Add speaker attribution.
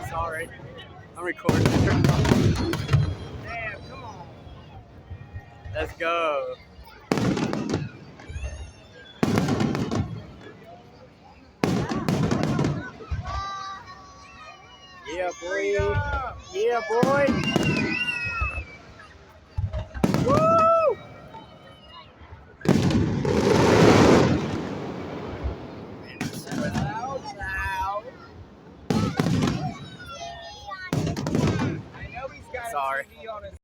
Speaker 1: Sorry, I'm recording. Damn, come on. Let's go. Yeah, boy. Yeah, boy.